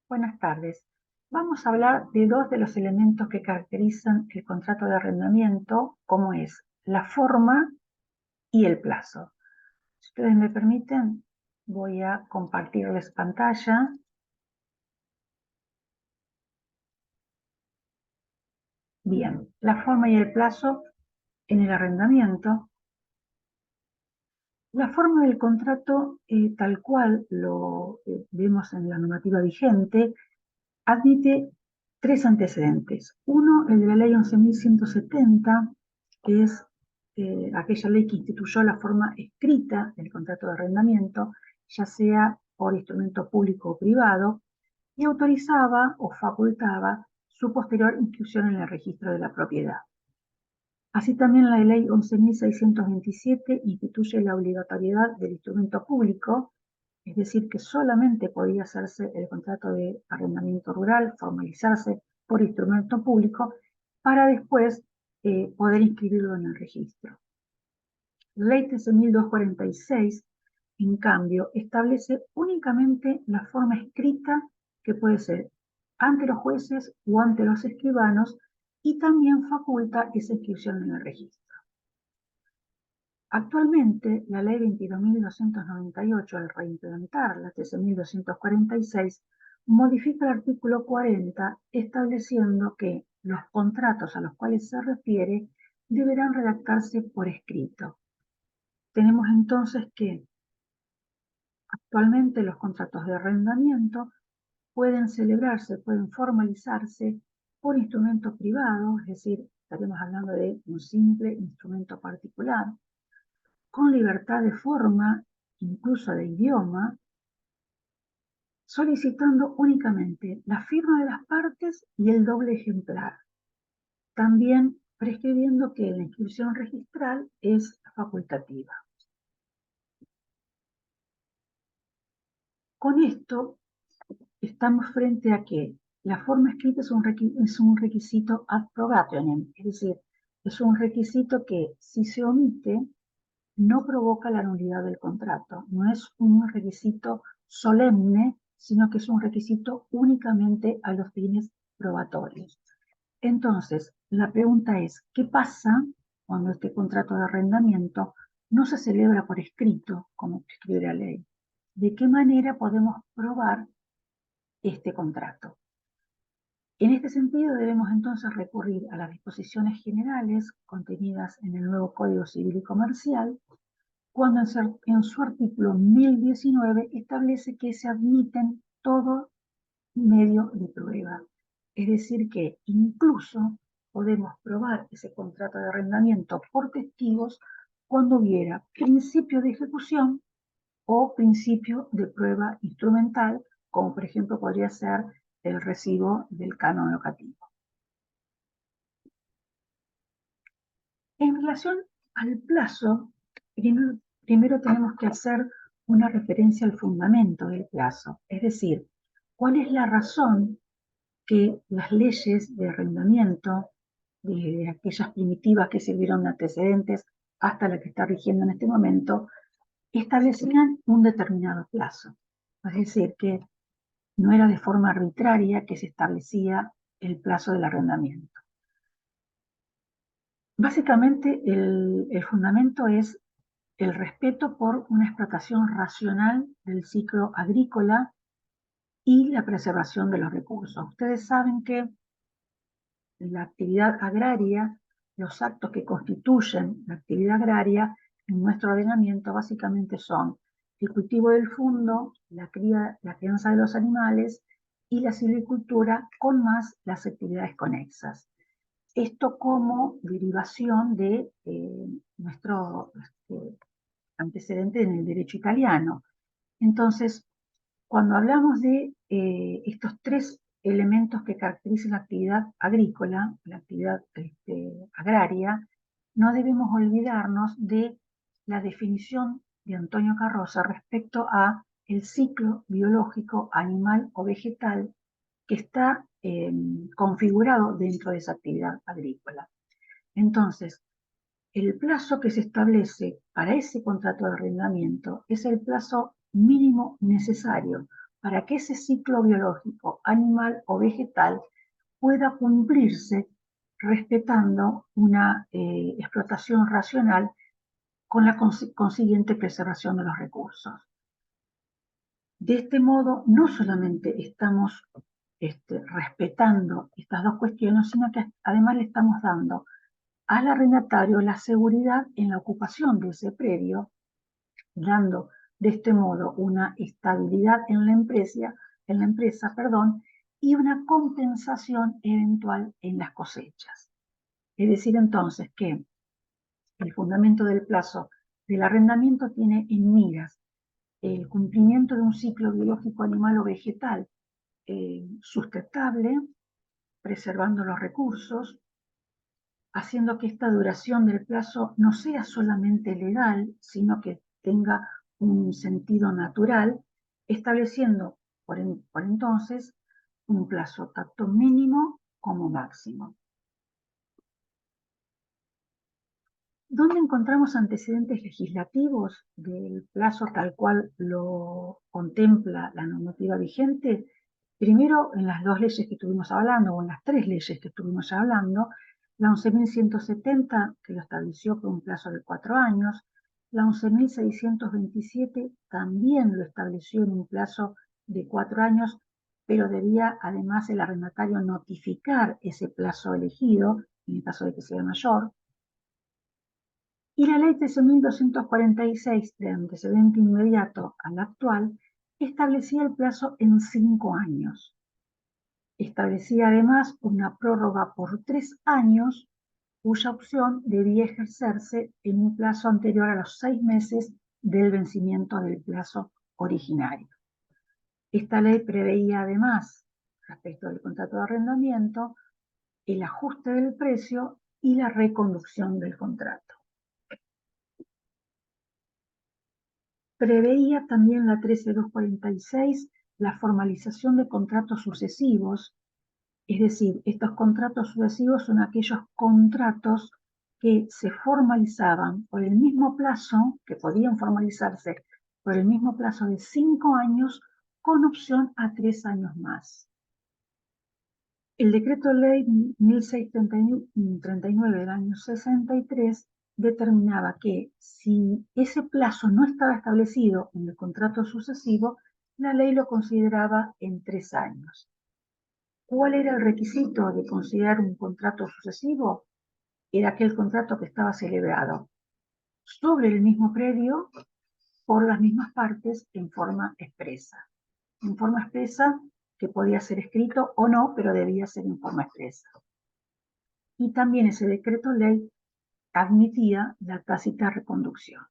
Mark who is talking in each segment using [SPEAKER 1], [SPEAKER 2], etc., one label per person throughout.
[SPEAKER 1] Buenas tardes. Vamos a hablar de dos de los elementos que caracterizan el contrato de arrendamiento, como es la forma y el plazo. Si ustedes me permiten, voy a compartirles pantalla. Bien, la forma y el plazo en el arrendamiento. La forma del contrato, tal cual lo vemos en la normativa vigente, admite tres antecedentes. Uno, el de la ley 11.170, que es aquella ley que instituyó la forma escrita del contrato de arrendamiento, ya sea por instrumento público o privado, y autorizaba o facultaba su posterior inscripción en el registro de la propiedad. Así también la ley 11.627 instituye la obligatoriedad del instrumento público, es decir, que solamente podía hacerse el contrato de arrendamiento rural, formalizarse por instrumento público, para después poder inscribirlo en el registro. La ley 13.246, en cambio, establece únicamente la forma escrita que puede ser ante los jueces o ante los escribanos, y también faculta esa inscripción en el registro. Actualmente, la ley 22.298, al reimplementar la 13.246, modifica el artículo 40, estableciendo que los contratos a los cuales se refiere deberán redactarse por escrito. Tenemos entonces que actualmente los contratos de arrendamiento pueden celebrarse, pueden formalizarse por instrumento privado, es decir, estaremos hablando de un simple instrumento particular, con libertad de forma, incluso de idioma, solicitando únicamente la firma de las partes y el doble ejemplar. También prescribiendo que la inscripción registral es facultativa. Con esto estamos frente a que la forma escrita es un requisito ad probationem, es decir, es un requisito que, si se omite, no provoca la nulidad del contrato. No es un requisito solemne, sino que es un requisito únicamente a los fines probatorios. Entonces, la pregunta es, ¿qué pasa cuando este contrato de arrendamiento no se celebra por escrito, como prescribe la ley? ¿De qué manera podemos probar este contrato? En este sentido, debemos entonces recurrir a las disposiciones generales contenidas en el nuevo Código Civil y Comercial, cuando en su artículo 1019 establece que se admiten todo medio de prueba. Es decir, que incluso podemos probar ese contrato de arrendamiento por testigos cuando hubiera principio de ejecución o principio de prueba instrumental, como por ejemplo podría ser el recibo del canon locativo. En relación al plazo, primero tenemos que hacer una referencia al fundamento del plazo, es decir, cuál es la razón que las leyes de arrendamiento, de aquellas primitivas que sirvieron de antecedentes hasta la que está rigiendo en este momento, establecían un determinado plazo. Es decir, que no era de forma arbitraria que se establecía el plazo del arrendamiento. Básicamente, el fundamento es el respeto por una explotación racional del ciclo agrícola y la preservación de los recursos. Ustedes saben que la actividad agraria, los actos que constituyen la actividad agraria en nuestro ordenamiento básicamente son el cultivo del fundo, la crianza de los animales y la silvicultura, con más las actividades conexas. Esto como derivación de nuestro antecedente en el derecho italiano. Entonces, cuando hablamos de estos tres elementos que caracterizan la actividad agrícola, la actividad agraria, no debemos olvidarnos de la definición de Antonio Carroza respecto a el ciclo biológico animal o vegetal que está configurado dentro de esa actividad agrícola. Entonces, el plazo que se establece para ese contrato de arrendamiento es el plazo mínimo necesario para que ese ciclo biológico, animal o vegetal, pueda cumplirse respetando una explotación racional con la consiguiente preservación de los recursos. De este modo, no solamente estamos respetando estas dos cuestiones, sino que además le estamos dando al arrendatario la seguridad en la ocupación de ese predio, dando de este modo una estabilidad en la empresa, y una compensación eventual en las cosechas. Es decir, entonces, que el fundamento del plazo del arrendamiento tiene en miras el cumplimiento de un ciclo biológico animal o vegetal sustentable, preservando los recursos, haciendo que esta duración del plazo no sea solamente legal, sino que tenga un sentido natural, estableciendo por entonces un plazo tanto mínimo como máximo. ¿Dónde encontramos antecedentes legislativos del plazo tal cual lo contempla la normativa vigente? Primero, en las dos leyes que estuvimos hablando, o en las tres leyes que estuvimos hablando, la 11.170, que lo estableció por un plazo de 4 años, la 11.627 también lo estableció en un plazo de 4 años, pero debía además el arrendatario notificar ese plazo elegido, en el caso de que sea mayor. Y la ley 13.246, de antecedente inmediato al actual, establecía el plazo en 5 años. Establecía además una prórroga por 3 años, cuya opción debía ejercerse en un plazo anterior a los 6 meses del vencimiento del plazo originario. Esta ley preveía además, respecto del contrato de arrendamiento, el ajuste del precio y la reconducción del contrato. Preveía también la 13.246 la formalización de contratos sucesivos, es decir, estos contratos sucesivos son aquellos contratos que se formalizaban por el mismo plazo, que podían formalizarse por el mismo plazo de 5 años, con opción a 3 años más. El decreto ley 1639 del año 63 determinaba que si ese plazo no estaba establecido en el contrato sucesivo, la ley lo consideraba en 3 años. ¿Cuál era el requisito de considerar un contrato sucesivo? Era aquel contrato que estaba celebrado sobre el mismo predio por las mismas partes en forma expresa. En forma expresa que podía ser escrito o no, pero debía ser en forma expresa. Y también ese decreto ley admitía la tácita reconducción.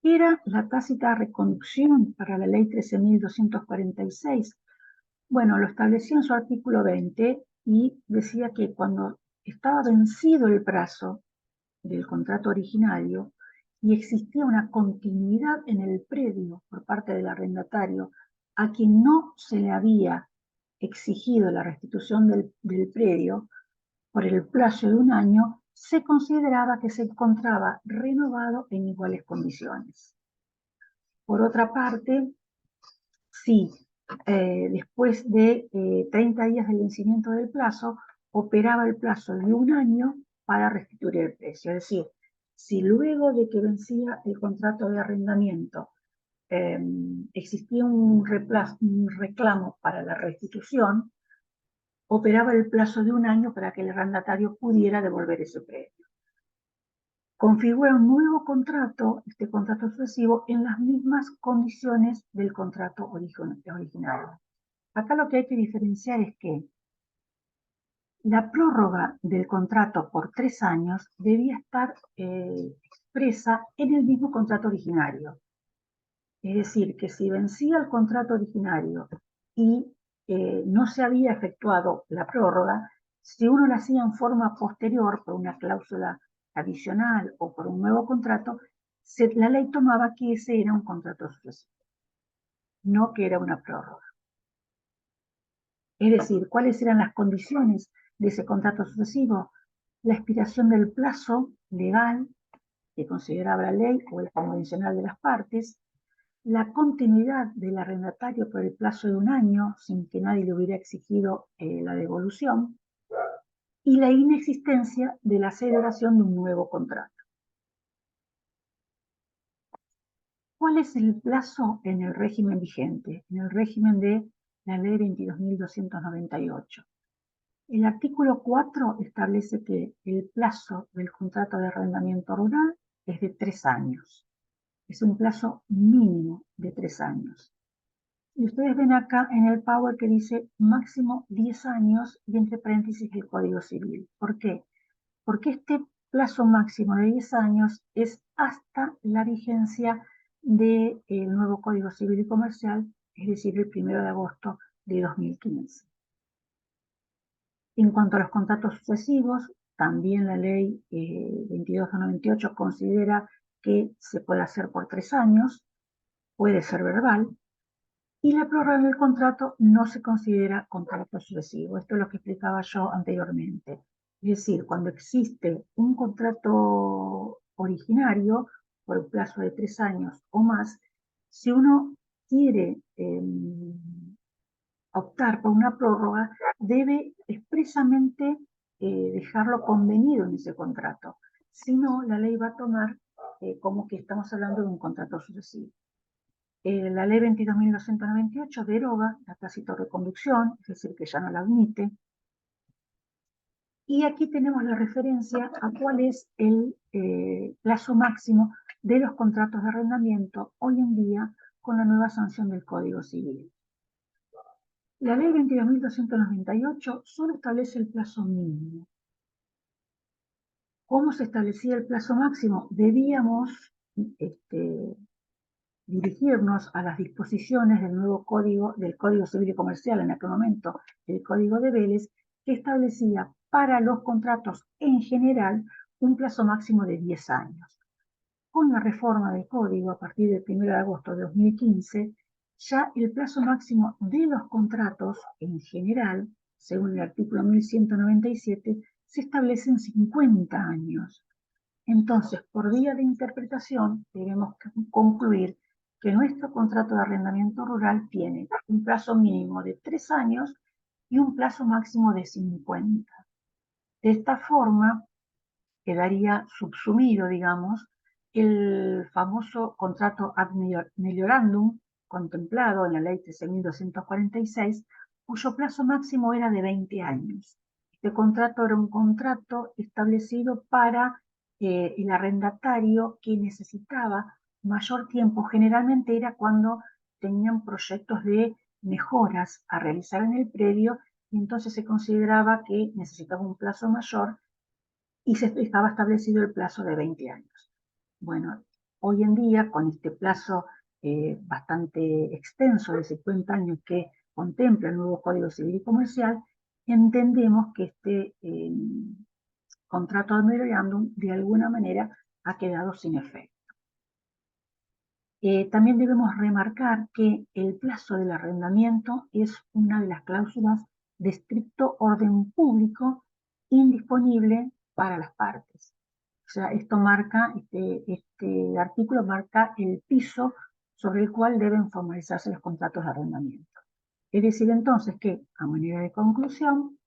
[SPEAKER 1] ¿Qué era la tácita reconducción para la ley 13.246? Bueno, lo establecía en su artículo 20 y decía que cuando estaba vencido el plazo del contrato originario y existía una continuidad en el predio por parte del arrendatario a quien no se le había exigido la restitución del predio por el plazo de 1 año, se consideraba que se encontraba renovado en iguales condiciones. Por otra parte, si después de 30 días del vencimiento del plazo, operaba el plazo de 1 año para restituir el precio. Es decir, si luego de que vencía el contrato de arrendamiento existía un reclamo para la restitución, operaba el plazo de 1 año para que el arrendatario pudiera devolver ese precio. Configura un nuevo contrato, este contrato sucesivo, en las mismas condiciones del contrato original. Acá lo que hay que diferenciar es que la prórroga del contrato por 3 años debía estar expresa en el mismo contrato originario. Es decir, que si vencía el contrato originario y no se había efectuado la prórroga, si uno la hacía en forma posterior por una cláusula adicional o por un nuevo contrato, la ley tomaba que ese era un contrato sucesivo, no que era una prórroga. Es decir, ¿cuáles eran las condiciones de ese contrato sucesivo? La expiración del plazo legal que consideraba la ley o el convencional de las partes, la continuidad del arrendatario por el plazo de 1 año sin que nadie le hubiera exigido la devolución, y la inexistencia de la celebración de un nuevo contrato. ¿Cuál es el plazo en el régimen vigente? En el régimen de la ley 22.298. El artículo 4 establece que el plazo del contrato de arrendamiento rural es de 3 años. Es un plazo mínimo de 3 años. Y ustedes ven acá en el Power que dice máximo 10 años y entre paréntesis el Código Civil. ¿Por qué? Porque este plazo máximo de 10 años es hasta la vigencia del nuevo Código Civil y Comercial, es decir, el 1 de agosto de 2015. En cuanto a los contratos sucesivos, también la ley 2298 considera que se puede hacer por 3 años, puede ser verbal, y la prórroga del contrato no se considera contrato sucesivo. Esto es lo que explicaba yo anteriormente. Es decir, cuando existe un contrato originario por un plazo de 3 años o más, si uno quiere optar por una prórroga, debe expresamente dejarlo convenido en ese contrato. Si no, la ley va a tomar como que estamos hablando de un contrato sucesivo. La ley 22.298 deroga la tácita reconducción, es decir, que ya no la admite. Y aquí tenemos la referencia a cuál es el plazo máximo de los contratos de arrendamiento hoy en día con la nueva sanción del Código Civil. La ley 22.298 solo establece el plazo mínimo. ¿Cómo se establecía el plazo máximo? Debíamos dirigirnos a las disposiciones del nuevo código, del Código Civil y Comercial, en aquel momento el Código de Vélez, que establecía para los contratos en general un plazo máximo de 10 años. Con la reforma del Código a partir del 1 de agosto de 2015, ya el plazo máximo de los contratos en general, según el artículo 1197, se establece en 50 años. Entonces, por vía de interpretación, debemos concluir que nuestro contrato de arrendamiento rural tiene un plazo mínimo de 3 años y un plazo máximo de 50. De esta forma, quedaría subsumido, digamos, el famoso contrato ad meliorandum contemplado en la ley 13.246, cuyo plazo máximo era de 20 años. Este contrato era un contrato establecido para el arrendatario que necesitaba mayor tiempo. Generalmente era cuando tenían proyectos de mejoras a realizar en el predio y entonces se consideraba que necesitaba un plazo mayor y estaba establecido el plazo de 20 años. Bueno, hoy en día, con este plazo bastante extenso de 50 años que contempla el nuevo Código Civil y Comercial, entendemos que este contrato ad meliorandum de alguna manera ha quedado sin efecto. También debemos remarcar que el plazo del arrendamiento es una de las cláusulas de estricto orden público indisponible para las partes. O sea, esto marca, este artículo marca el piso sobre el cual deben formalizarse los contratos de arrendamiento. Es decir, entonces que, a manera de conclusión,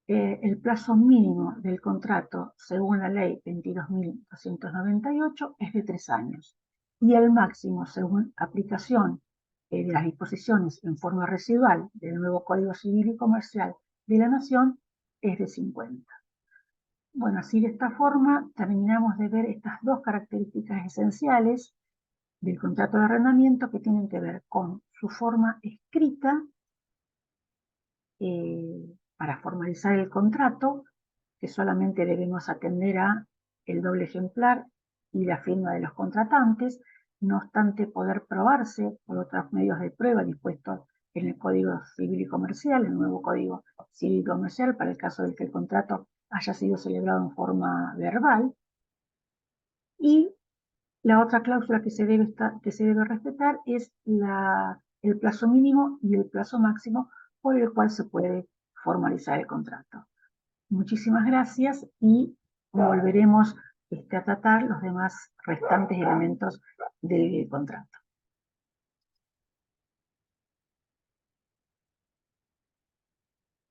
[SPEAKER 1] el plazo mínimo del contrato, según la ley 22.298, es de 3 años. Y el máximo, según aplicación de las disposiciones en forma residual del nuevo Código Civil y Comercial de la Nación, es de 50. Bueno, así de esta forma terminamos de ver estas dos características esenciales del contrato de arrendamiento que tienen que ver con su forma escrita para formalizar el contrato, que solamente debemos atender a el doble ejemplar y la firma de los contratantes, no obstante poder probarse por otros medios de prueba dispuestos en el Código Civil y Comercial, el nuevo Código Civil y Comercial, para el caso de que el contrato haya sido celebrado en forma verbal. Y la otra cláusula que se debe respetar es el plazo mínimo y el plazo máximo por el cual se puede formalizar el contrato. Muchísimas gracias y volveremos a tratar los demás restantes elementos del contrato.